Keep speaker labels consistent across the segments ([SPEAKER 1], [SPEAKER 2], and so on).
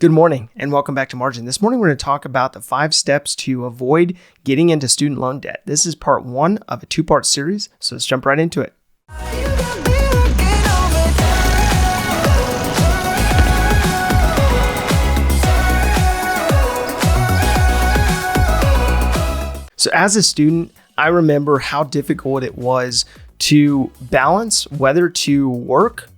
[SPEAKER 1] Good morning and welcome back to Margin. This morning we're going to talk about the 5 steps to avoid getting into student loan debt. This is part 1 of a 2-part series, so let's jump right into it. So as a student, I remember how difficult it was to balance whether to work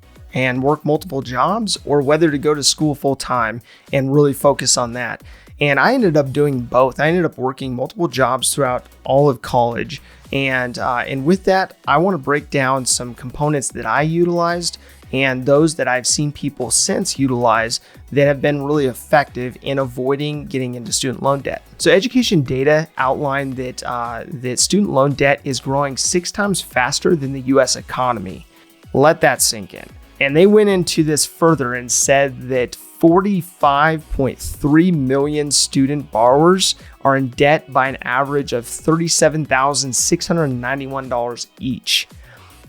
[SPEAKER 1] multiple jobs or whether to go to school full time and really focus on that. And I ended up doing both. I ended up working multiple jobs throughout all of college. And with that, I want to break down some components that I utilized and those that I've seen people since utilize that have been really effective in avoiding getting into student loan debt. So education data outline that student loan debt is growing 6 times faster than the US economy. Let that sink in. And they went into this further and said that 45.3 million student borrowers are in debt by an average of $37,691 each.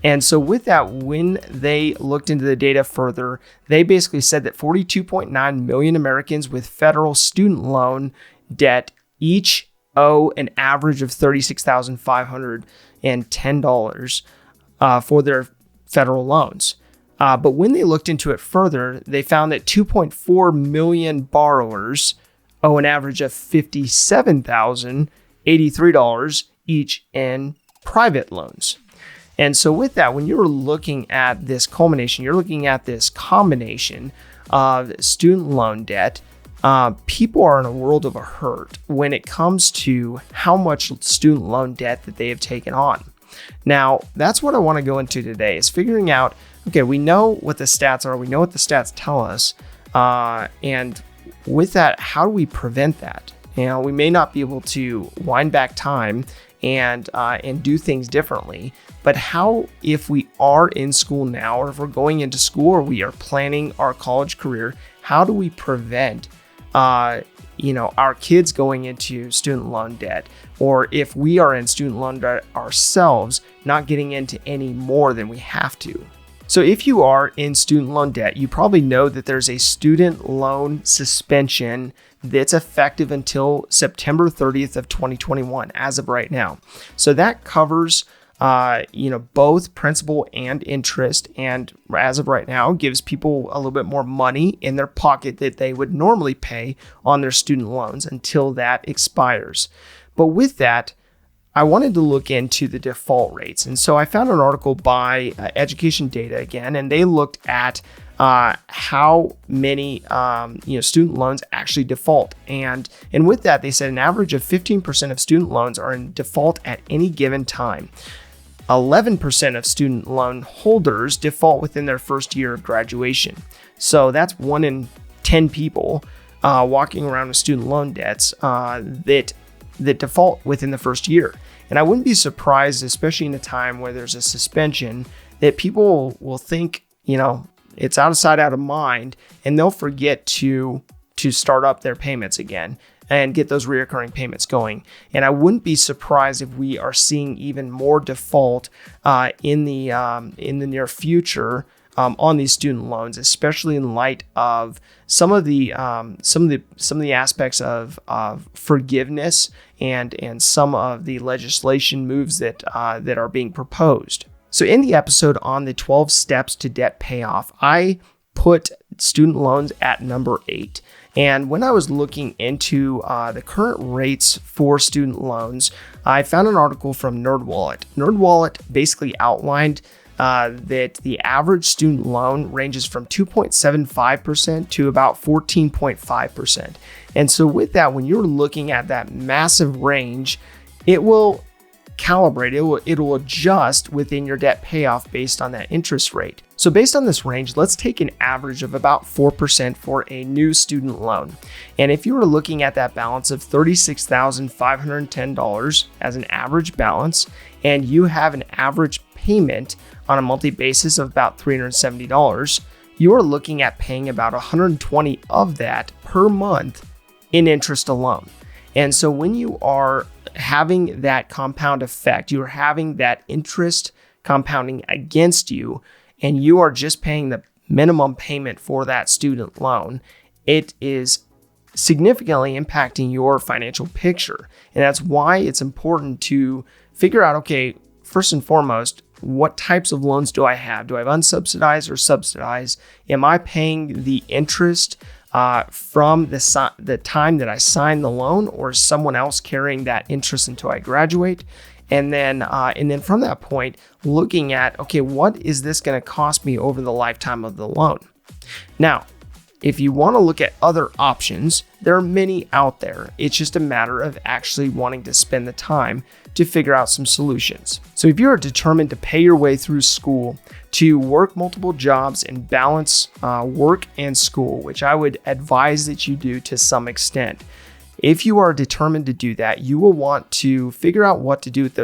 [SPEAKER 1] And so with that, when they looked into the data further, they basically said that 42.9 million Americans with federal student loan debt each owe an average of $36,510 for their federal loans. But when they looked into it further, they found that 2.4 million borrowers owe an average of $57,083 each in private loans. And so with that, when you're looking at this culmination, you're looking at this combination of student loan debt, people are in a world of a hurt when it comes to how much student loan debt that they have taken on. Now, that's what I want to go into today, is figuring out, okay, we know what the stats are, we know what the stats tell us, and with that, how do we prevent that? You know, we may not be able to wind back time and do things differently, but how, if we are in school now, or if we're going into school, or we are planning our college career, how do we prevent our kids going into student loan debt, or if we are in student loan debt ourselves, not getting into any more than we have to. So if you are in student loan debt, you probably know that there's a student loan suspension that's effective until September 30th of 2021 as of right now. So that covers both principal and interest, and as of right now gives people a little bit more money in their pocket that they would normally pay on their student loans until that expires. But with that, I wanted to look into the default rates. And so I found an article by Education Data again, and they looked at how many student loans actually default. And with that, they said an average of 15% of student loans are in default at any given time. 11% of student loan holders default within their first year of graduation. So that's 1 in 10 people walking around with student loan debts that default within the first year. And I wouldn't be surprised, especially in a time where there's a suspension, that people will think, it's out of sight, out of mind, and they'll forget to start up their payments again and get those reoccurring payments going. And I wouldn't be surprised if we are seeing even more default in the near future on these student loans, especially in light of some of the aspects of forgiveness and some of the legislation moves that are being proposed. So in the episode on the 12 steps to debt payoff, I put student loans at number 8. And when I was looking into the current rates for student loans, I found an article from NerdWallet. NerdWallet basically outlined that the average student loan ranges from 2.75% to about 14.5%. And so with that, when you're looking at that massive range, it will calibrate, it will adjust within your debt payoff based on that interest rate. So based on this range, let's take an average of about 4% for a new student loan. And if you were looking at that balance of $36,510 as an average balance, and you have an average payment on a monthly basis of about $370, you are looking at paying about $120 of that per month in interest alone. And so when you are having that compound effect, you're having that interest compounding against you, and you are just paying the minimum payment for that student loan, it is significantly impacting your financial picture. And that's why it's important to figure out, okay, first and foremost, what types of loans do I have? Do I have unsubsidized or subsidized? Am I paying the interest from the time that I signed the loan, or is someone else carrying that interest until I graduate? And then from that point, looking at, okay, what is this going to cost me over the lifetime of the loan? Now, if you want to look at other options, there are many out there. It's just a matter of actually wanting to spend the time to figure out some solutions. So if you're determined to pay your way through school, to work multiple jobs and balance work and school, which I would advise that you do to some extent, if you are determined to do that, you will want to figure out what to do with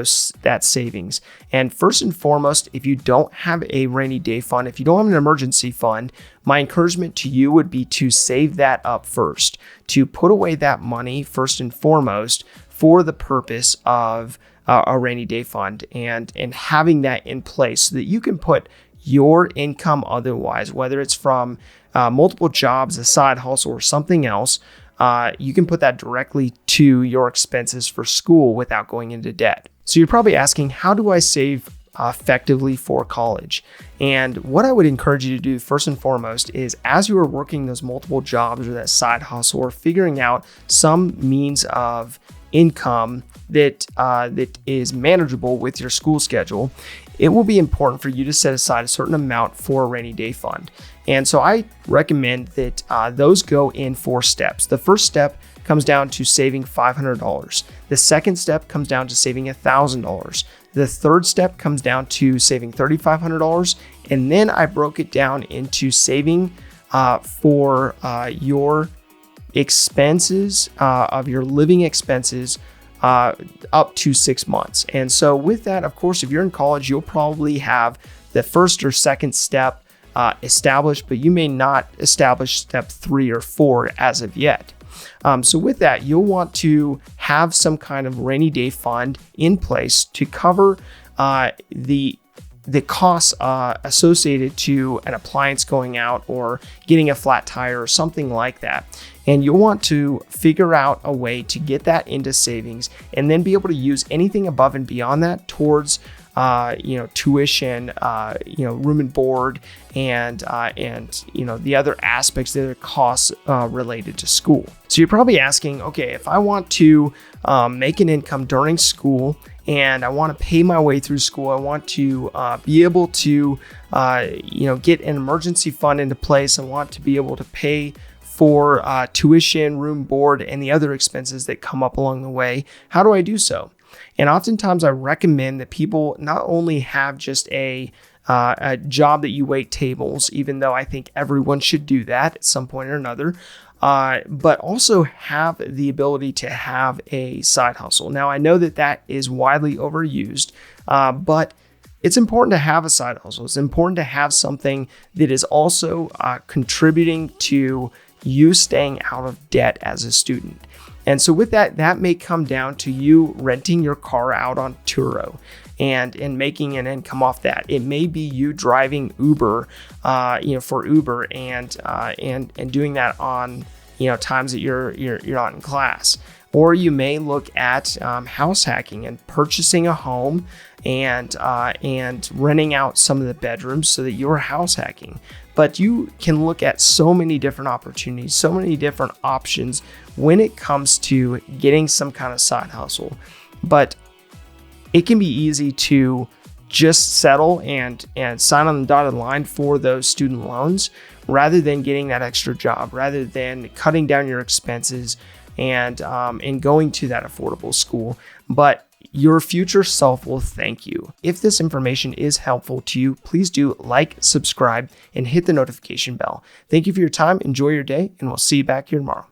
[SPEAKER 1] that savings. And first and foremost, if you don't have a rainy day fund, if you don't have an emergency fund, my encouragement to you would be to save that up first, to put away that money first and foremost for the purpose of a rainy day fund, and having that in place so that you can put your income otherwise, whether it's from multiple jobs, a side hustle, or something else, you can put that directly to your expenses for school without going into debt. So you're probably asking, how do I save effectively for college? And what I would encourage you to do first and foremost is, as you are working those multiple jobs or that side hustle, or figuring out some means of income that is manageable with your school schedule, it will be important for you to set aside a certain amount for a rainy day fund. And so I recommend that those go in 4 steps. The first step comes down to saving $500. The second step comes down to saving $1,000. The third step comes down to saving $3,500. And then I broke it down into saving for your expenses, of your living expenses, up to 6 months. And so with that, of course, if you're in college, you'll probably have the first or second step established, but you may not establish step 3 or 4 as of yet. So with that, you'll want to have some kind of rainy day fund in place to cover the costs associated to an appliance going out, or getting a flat tire, or something like that. And you'll want to figure out a way to get that into savings, and then be able to use anything above and beyond that towards tuition, room and board, and the other aspects, the other costs related to school. So you're probably asking, okay, if I want to make an income during school, and I want to pay my way through school, I want to be able to get an emergency fund into place, I want to be able to pay for tuition, room, board, and the other expenses that come up along the way, how do I do so? And oftentimes I recommend that people not only have just a job that you wait tables, even though I think everyone should do that at some point or another, but also have the ability to have a side hustle. Now, I know that is widely overused, but it's important to have a side hustle. It's important to have something that is also contributing to you staying out of debt as a student. And so with that may come down to you renting your car out on Turo and making an income off that. It may be you driving Uber, for Uber, and doing that on times that you're not in class. Or you may look at house hacking and purchasing a home and renting out some of the bedrooms so that you're house hacking. But you can look at so many different opportunities, so many different options when it comes to getting some kind of side hustle. But it can be easy to just settle and sign on the dotted line for those student loans, rather than getting that extra job, rather than cutting down your expenses and going to that affordable school. But your future self will thank you. If this information is helpful to you, please do like, subscribe, and hit the notification bell. Thank you for your time. Enjoy your day, and we'll see you back here tomorrow.